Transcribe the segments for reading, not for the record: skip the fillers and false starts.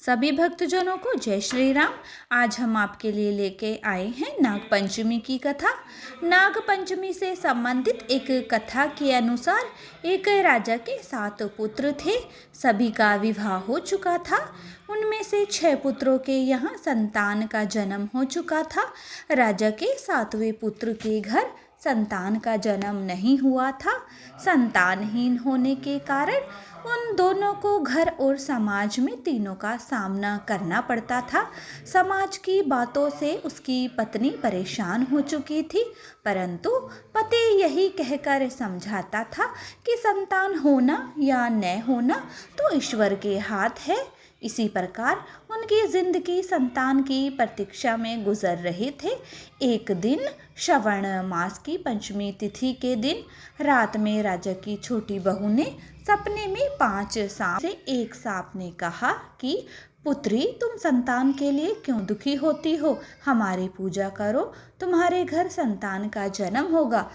सभी भक्तजनों को जय श्री राम। आज हम आपके लिए लेके आए हैं नाग पंचमी की कथा। नाग पंचमी से संबंधित एक कथा के अनुसार एक राजा के 7 पुत्र थे। सभी का विवाह हो चुका था। उनमें से 6 पुत्रों के यहाँ संतान का जन्म हो चुका था। राजा के 7वें पुत्र के घर संतान का जन्म नहीं हुआ था। संतानहीन होने के कारण उन दोनों को घर और समाज में तीनों का सामना करना पड़ता था। समाज की बातों से उसकी पत्नी परेशान हो चुकी थी, परंतु पति यही कहकर समझाता था कि संतान होना या न होना तो ईश्वर के हाथ है। इसी प्रकार उनकी जिंदगी संतान की प्रतीक्षा में गुजर रहे थे। एक दिन श्रवण मास की पंचमी तिथि के दिन रात में राजा की छोटी बहू ने सपने में 5 सांप से एक सांप ने कहा कि पुत्री, तुम संतान के लिए क्यों दुखी होती हो? हमारी पूजा करो, तुम्हारे घर संतान का जन्म होगा।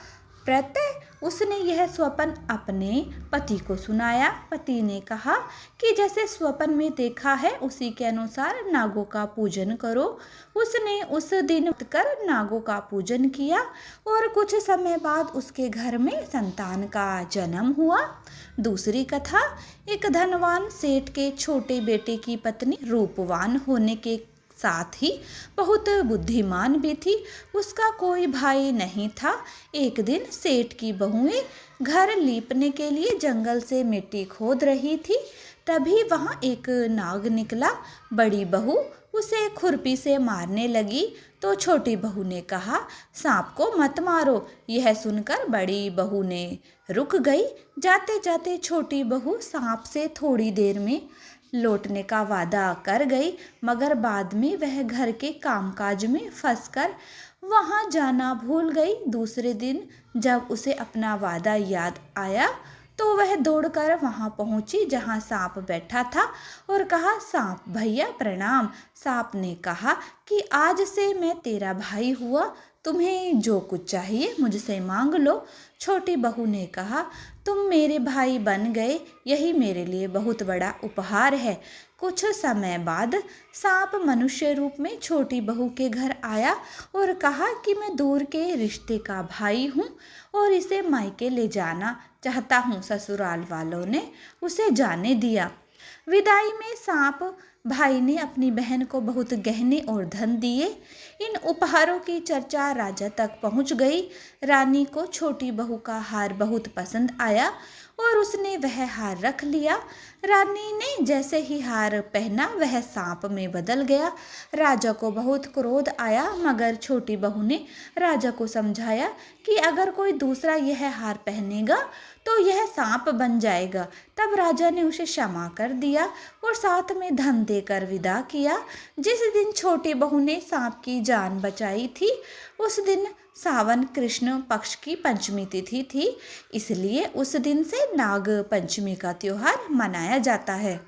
प्रत्यह उसने यह स्वप्न अपने पति को सुनाया। पति ने कहा कि जैसे स्वप्न में देखा है उसी के अनुसार नागों का पूजन करो। उसने उस दिन कर नागों का पूजन किया और कुछ समय बाद उसके घर में संतान का जन्म हुआ। दूसरी कथा, एक धनवान सेठ के छोटे बेटे की पत्नी रूपवान होने के साथ ही बहुत बुद्धिमान भी थी। उसका कोई भाई नहीं था। एक दिन सेठ की बहुएं घर लीपने के लिए जंगल से मिट्टी खोद रही थी। तभी वहाँ एक नाग निकला। बड़ी बहू उसे खुरपी से मारने लगी तो छोटी बहू ने कहा, सांप को मत मारो। यह सुनकर बड़ी बहू ने रुक गई। जाते जाते छोटी बहू सांप से थोड़ी देर में लौटने का वादा कर गई, मगर बाद में वह घर के कामकाज में फंसकर वहां जाना भूल गई। दूसरे दिन जब उसे अपना वादा याद आया तो वह दौड़कर वहां पहुंची जहां सांप बैठा था और कहा, सांप भैया प्रणाम। सांप ने कहा कि आज से मैं तेरा भाई हुआ, तुम्हें जो कुछ चाहिए मुझसे मांग लो। छोटी बहू ने कहा, तुम मेरे भाई बन गए, यही मेरे लिए बहुत बड़ा उपहार है। कुछ समय बाद सांप मनुष्य रूप में छोटी बहू के घर आया और कहा कि मैं दूर के रिश्ते का भाई हूँ और इसे मायके ले जाना चाहता हूँ। ससुराल वालों ने उसे जाने दिया। विदाई में सांप भाई ने अपनी बहन को बहुत गहने और धन दिए। इन उपहारों की चर्चा राजा तक पहुंच गई। रानी को छोटी बहू का हार बहुत पसंद आया और उसने वह हार रख लिया। रानी ने जैसे ही हार पहना वह सांप में बदल गया। राजा को बहुत क्रोध आया, मगर छोटी बहू ने राजा को समझाया कि अगर कोई दूसरा यह हार पहनेगा तो यह सांप बन जाएगा। तब राजा ने उसे क्षमा कर दिया और साथ में धन देकर विदा किया। जिस दिन छोटी बहू ने सांप की जान बचाई थी उस दिन सावन कृष्ण पक्ष की पंचमी तिथि थी, इसलिए उस दिन से नाग पंचमी का त्योहार मनाया जाता है।